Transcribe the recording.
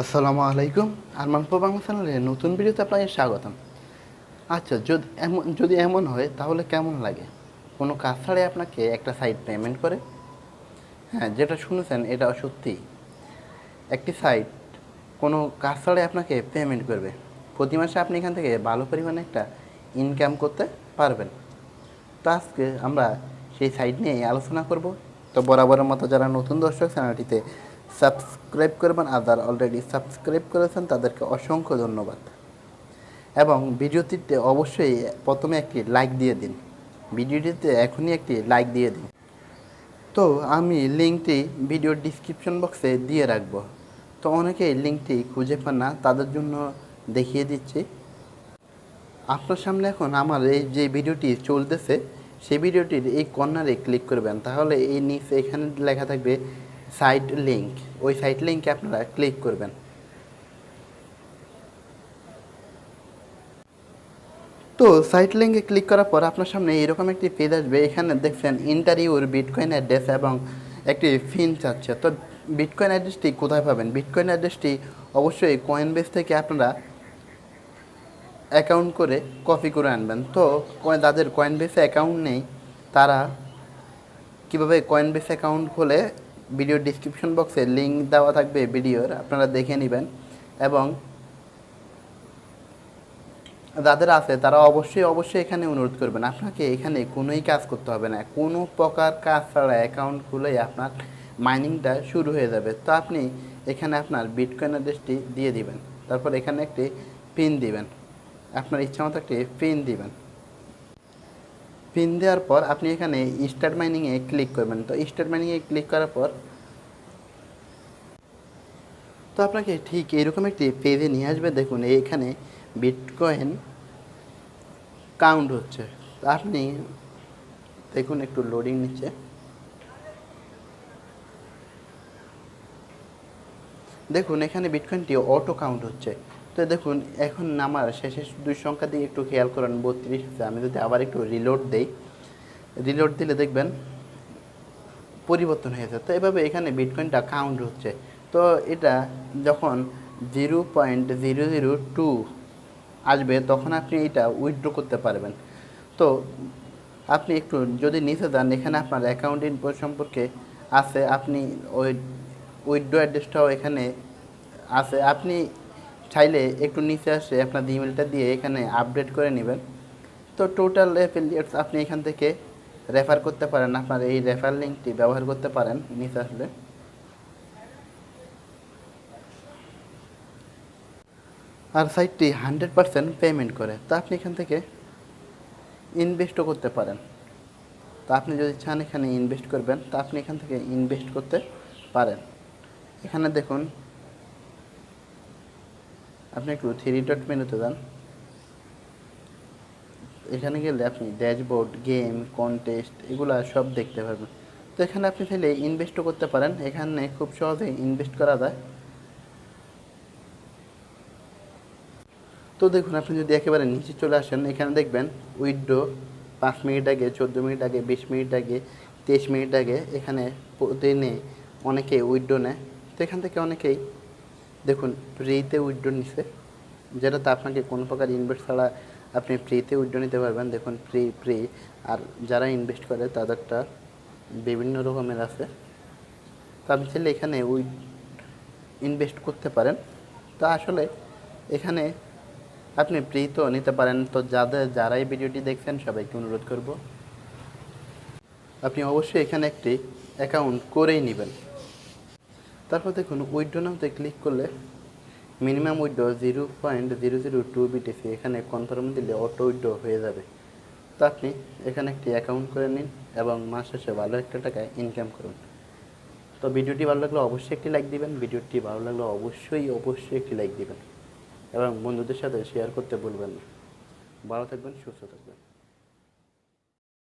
আসসালামু আলাইকুম। আরমান বাংলা চ্যানেলে নতুন ভিডিওতে আপনাকে স্বাগতম। আচ্ছা, যদি এমন হয় তাহলে কেমন লাগে? কোনো কাজ ছাড়াই আপনাকে একটা সাইট পেমেন্ট করে? হ্যাঁ, যেটা শুনেছেন এটা সত্যি। একটি সাইট কোনো কাজ ছাড়াই আপনাকে পেমেন্ট করবে। প্রতি মাসে আপনি এখান থেকে ভালো পরিমাণে একটা ইনকাম করতে পারবেন। তো আজকে আমরা সেই সাইট নিয়ে আলোচনা করব। তো বরাবরের মতো যারা নতুন দর্শক চ্যানেলটিতে সাবস্ক্রাইব করবেন, আর যারা অলরেডি সাবস্ক্রাইব করেছেন তাদেরকে অসংখ্য ধন্যবাদ। এবং ভিডিওটিতে অবশ্যই প্রথমে একটি লাইক দিয়ে দিন। ভিডিওটিতে এখনই একটি লাইক দিয়ে দিন। তো আমি লিঙ্কটি ভিডিওর ডিসক্রিপশন বক্সে দিয়ে রাখব। তো অনেকেই লিঙ্কটি খুঁজে পান না, তাদের জন্য দেখিয়ে দিচ্ছি। আপনার সামনে এখন আমার এই যে ভিডিওটি চলতেছে সেই ভিডিওটির এই কর্নারে ক্লিক করবেন, তাহলে এই নিচে এখানে লেখা থাকবে সাইট লিঙ্ক। ওই সাইট লিঙ্কে আপনারা ক্লিক করবেন। তো সাইট লিঙ্কে ক্লিক করার পর আপনার সামনে এরকম একটি পেজ আসবে। এখানে দেখছেন ইন্টারভিউর বিটকয়েন অ্যাড্রেস এবং একটি ফিন চাচ্ছে। তো বিটকয়েন অ্যাড্রেসটি কোথায় পাবেন? বিটকয়েন অ্যাড্রেসটি অবশ্যই কয়েনবেস থেকে আপনারা অ্যাকাউন্ট করে কপি করে আনবেন। তো যাদের কয়েনবেসে অ্যাকাউন্ট নেই তারা কীভাবে কয়েনবেস অ্যাকাউন্ট খোলে, ভিডিওর ডিসক্রিপশন বক্সে লিঙ্ক দেওয়া থাকবে ভিডিওর, আপনারা দেখে নেবেন। এবং যাদের আছে তারা অবশ্যই এখানে অনুরোধ করবেন, আপনাকে এখানে কোনোই কাজ করতে হবে না। কোনো প্রকার কাজ ছাড়া অ্যাকাউন্ট খুলেই আপনার মাইনিংটা শুরু হয়ে যাবে। তো আপনি এখানে আপনার বিটকয়েন অ্যাড্রেসটি দিয়ে দিবেন, তারপর এখানে একটি পিন দিবেন, আপনার ইচ্ছা মতো একটি পিন দিবেন। পিন দেওয়ার পর আপনি এখানে স্টার্ট মাইনিংয়ে ক্লিক করবেন। তো স্টার্ট মাইনিংয়ে ক্লিক করার পর তো আপনাকে ঠিক এরকম একটি পেজে নিয়ে আসবে। দেখুন এখানে বিটকয়েন কাউন্ট হচ্ছে। তো আপনি দেখুন একটু লোডিং নিচ্ছে। দেখুন এখানে বিটকয়েনটি অটো কাউন্ট হচ্ছে। তো দেখুন এখন আমার শেষের দুই সংখ্যা দিয়ে একটু খেয়াল করেন 32 আছে। আমি যদি আবার একটু রিলোড দেই, রিলোড দিলে দেখবেন পরিবর্তন হয়েছে। তো এভাবে এখানে বিটকয়েনটা কাউন্ট হচ্ছে। তো এটা যখন 0.002 আসবে তখন আপনি এটা উইথড্র করতে পারবেন। তো আপনি একটু যদি নিচে যান, এখানে আপনার অ্যাকাউন্ট ইনফো সম্পর্কে আছে, আপনি ওই উইথড্র অ্যাড্রেসটাও এখানে আছে। আপনি চাইলে একটু নিচে আসে আপনার ইমেলটা দিয়ে এখানে আপডেট করে নেবেন। তো টোটাল অ্যাফিলিয়েটস আপনি এখান থেকে রেফার করতে পারেন, আপনার এই রেফার লিঙ্কটি ব্যবহার করতে পারেন নিচে আসলে। আর সাইটটি 100% পেমেন্ট করে। তো আপনি এখান থেকে ইনভেস্টও করতে পারেন। তো আপনি যদি চান এখানে ইনভেস্ট করবেন, তো আপনি এখান থেকে ইনভেস্ট করতে পারেন। এখানে দেখুন আপনি একটু 3 ডট মেনুতে যান। এখানে গেলে আপনি ড্যাশবোর্ড, গেম, কন্টেস্ট এগুলো সব দেখতে পারবেন। তো এখানে আপনি চাইলে ইনভেস্টও করতে পারেন। এখানে খুব সহজেই ইনভেস্ট করা যায়। তো দেখুন আপনি যদি একেবারে নিচে চলে আসেন, এখানে দেখবেন উইথড্র 5 মিনিট আগে, 14 মিনিট আগে, 20 মিনিট আগে, 23 মিনিট আগে এখানে প্রতিদিনে অনেকে উইথড্র নেয়। তো এখান থেকে অনেকেই দেখুন ফ্রিতে উইথড্র নিছে, যেটাতে আপনাকে কোনো প্রকার ইনভেস্ট ছাড়া আপনি ফ্রিতে উইথড্র নিতে পারবেন। দেখুন ফ্রি। আর যারা ইনভেস্ট করে তাদেরটা বিভিন্ন রকমের আছে। তো আপনি চাইলে এখানে ইনভেস্ট করতে পারেন। তো আসলে এখানে আপনি ফ্রি তো নিতে পারেন। তো যারা এই ভিডিওটি দেখছেন সবাইকে অনুরোধ করব আপনি অবশ্যই এখানে একটি অ্যাকাউন্ট করেই নেবেন। তারপর দেখুন উইথড্র নাওতে ক্লিক করলে মিনিমাম উইথড্র 0.002 BTC এখানে কনফার্ম দিলে অটো উইথড্র হয়ে যাবে। তো আপনি এখানে একটি অ্যাকাউন্ট করে নিন এবং মাস শেষে ভালো একটা টাকা ইনকাম করুন। তো ভিডিওটি ভালো লাগলে অবশ্যই একটি লাইক দিবেন। ভিডিওটি ভালো লাগলে অবশ্যই একটি লাইক দিবেন এবং বন্ধুদের সাথে শেয়ার করতে ভুলবেন না। ভালো থাকবেন, সুস্থ থাকবেন।